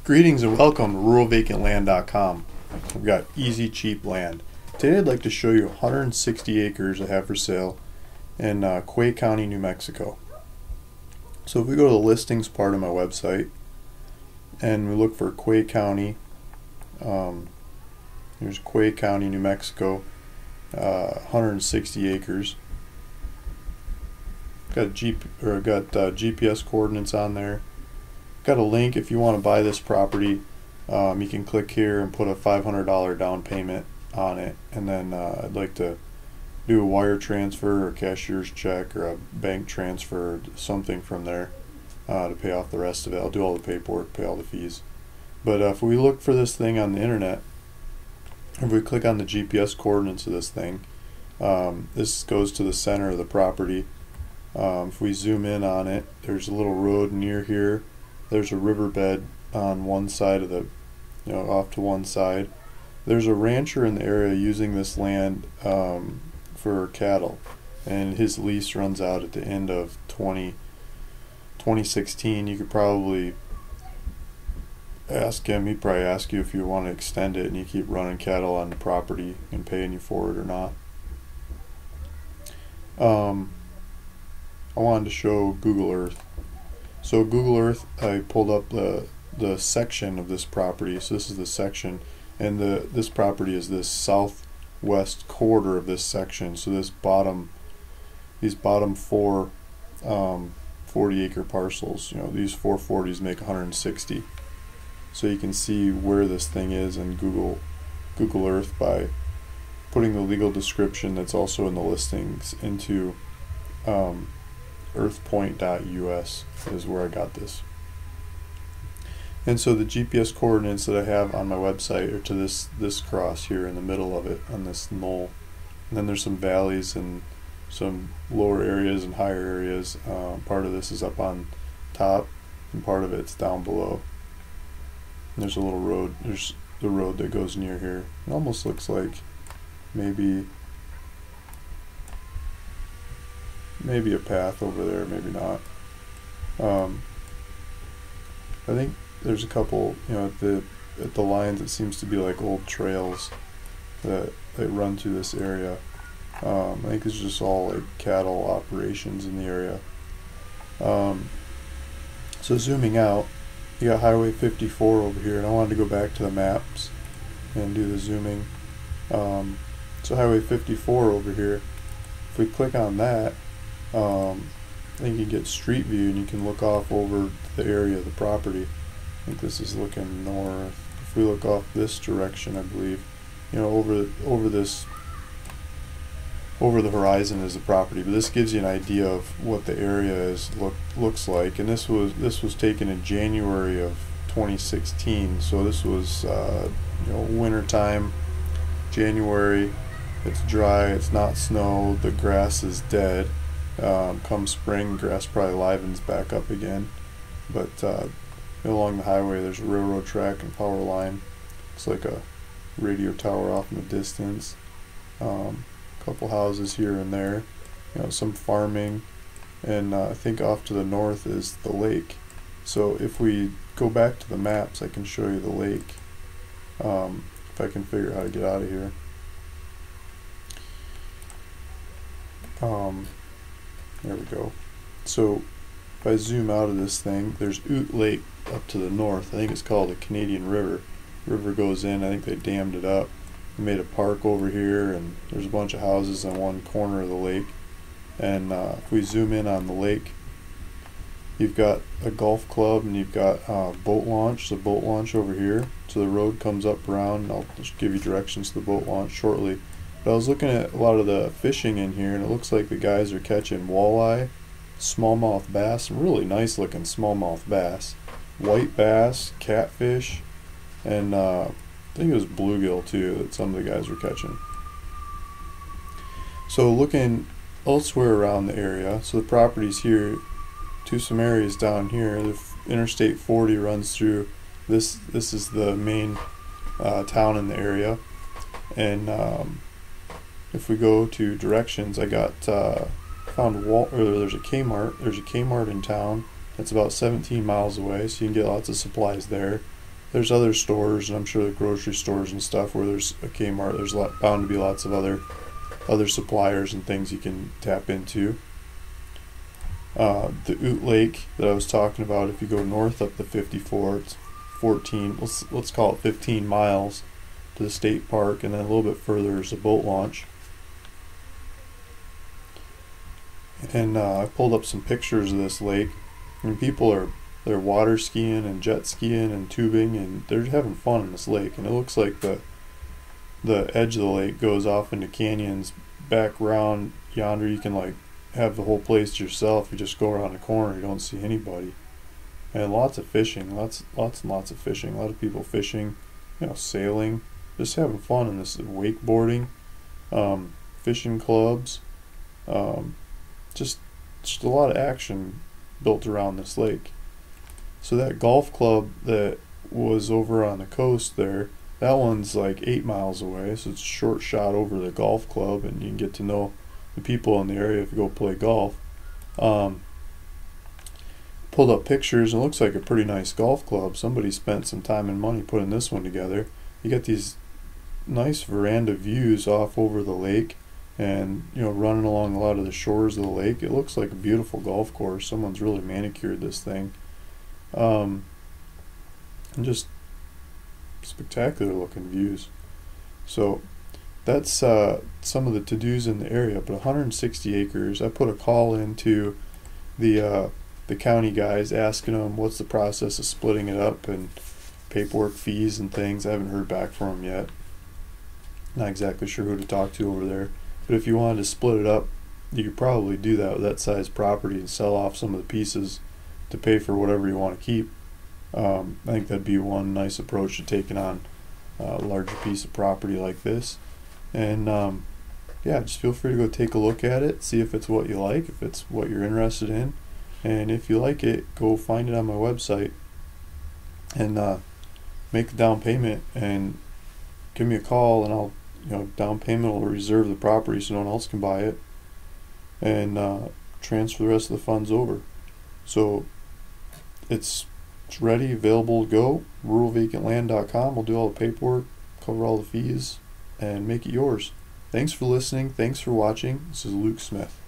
Greetings and welcome to RuralVacantLand.com. We've got easy, cheap land. Today I'd like to show you 160 acres I have for sale in Quay County, New Mexico. So if we go to the listings part of my website and we look for Quay County, here's Quay County, New Mexico, 160 acres. Got GPS coordinates on there. Got a link if you want to buy this property. You can click here and put a $500 down payment on it, and then I'd like to do a wire transfer or cashier's check or a bank transfer, something from there to pay off the rest of it. I'll do all the paperwork, pay all the fees. But if we look for this thing on the internet, if we click on the GPS coordinates of this thing, this goes to the center of the property. If we zoom in on it, there's a little road near here. There's a riverbed on one side of the, off to one side. There's a rancher in the area using this land for cattle, and his lease runs out at the end of 2016. You could probably ask him. He'd probably ask you if you want to extend it and you keep running cattle on the property and paying you for it or not. I wanted to show Google Earth. So Google Earth, I pulled up the section of this property. So this is the section, and this property is this southwest quarter of this section. So these bottom four 40-acre parcels, these 440s make 160. So you can see where this thing is in Google Earth by putting the legal description that's also in the listings into earthpoint.us is where I got this. And so the GPS coordinates that I have on my website are to this cross here in the middle of it, on this knoll. And then there's some valleys and some lower areas and higher areas. Part of this is up on top and part of it's down below. And there's a little road. There's the road that goes near here. It almost looks like maybe a path over there, maybe not. I think there's a couple, at the lines, it seems to be like old trails that run through this area. I think it's just all like cattle operations in the area. So zooming out, you got Highway 54 over here, and I wanted to go back to the maps and do the zooming. So Highway 54 over here, if we click on that, I think you get street view and you can look off over the area of the property. I think this is looking north. If we look off this direction, I believe, over the horizon is the property. But this gives you an idea of what the area looks like. And this was taken in January of 2016. So this was winter time, January. It's dry. It's not snow. The grass is dead. Come spring, grass probably livens back up again. But along the highway there's a railroad track and power line. It's like a radio tower off in the distance. Couple houses here and there. Some farming, and I think off to the north is the lake. So if we go back to the maps, I can show you the lake. If I can figure out how to get out of here. There we go. So if I zoom out of this thing, there's Ute Lake up to the north. I think it's called the Canadian River. River goes in. I think they dammed it up. They made a park over here, and there's a bunch of houses on one corner of the lake. And if we zoom in on the lake, you've got a golf club and you've got boat launch. The boat launch over here. So the road comes up around. I'll just give you directions to the boat launch shortly. But I was looking at a lot of the fishing in here, and it looks like the guys are catching walleye, smallmouth bass, some really nice looking smallmouth bass, white bass, catfish, and I think it was bluegill too that some of the guys were catching. So looking elsewhere around the area, so the property's here to some areas down here. The Interstate 40 runs through this. This is the main town in the area, and if we go to directions, I got found there's a Kmart. There's a Kmart in town that's about 17 miles away, so you can get lots of supplies there. there's other stores, and I'm sure the grocery stores and stuff where there's a Kmart, there's bound to be lots of other suppliers and things you can tap into. The Ute Lake that I was talking about, if you go north up the 54, it's 14, let's call it 15 miles to the state park, and then a little bit further is a boat launch. And I pulled up some pictures of this lake, and they're water skiing and jet skiing and tubing, and they're having fun in this lake. And it looks like the edge of the lake goes off into canyons back around yonder. You can like have the whole place to yourself. You just go around the corner, you don't see anybody. And lots of fishing, lots and lots of fishing. A lot of people fishing, sailing, just having fun in this, wakeboarding, fishing clubs, just a lot of action built around this lake. So that golf club that was over on the coast there, that one's like 8 miles away, so it's a short shot over the golf club, and you can get to know the people in the area if you go play golf. Pulled up pictures, and it looks like a pretty nice golf club. Somebody spent some time and money putting this one together. You got these nice veranda views off over the lake, and running along a lot of the shores of the lake. It looks like a beautiful golf course. Someone's really manicured this thing, and just spectacular looking views. So that's some of the to-dos in the area. But 160 acres. I put a call into the county guys, asking them what's the process of splitting it up and paperwork, fees and things. I haven't heard back from them yet. Not exactly sure who to talk to over there. But if you wanted to split it up, you could probably do that with that size property and sell off some of the pieces to pay for whatever you want to keep. I think that'd be one nice approach to taking on a larger piece of property like this. And yeah, just feel free to go take a look at it, see if it's what you like, if it's what you're interested in. And if you like it, go find it on my website and make the down payment and give me a call, and I'll down payment will reserve the property so no one else can buy it, and transfer the rest of the funds over. So it's ready, available to go. RuralVacantLand.com. We'll do all the paperwork, cover all the fees, and make it yours. Thanks for listening. Thanks for watching. This is Luke Smith.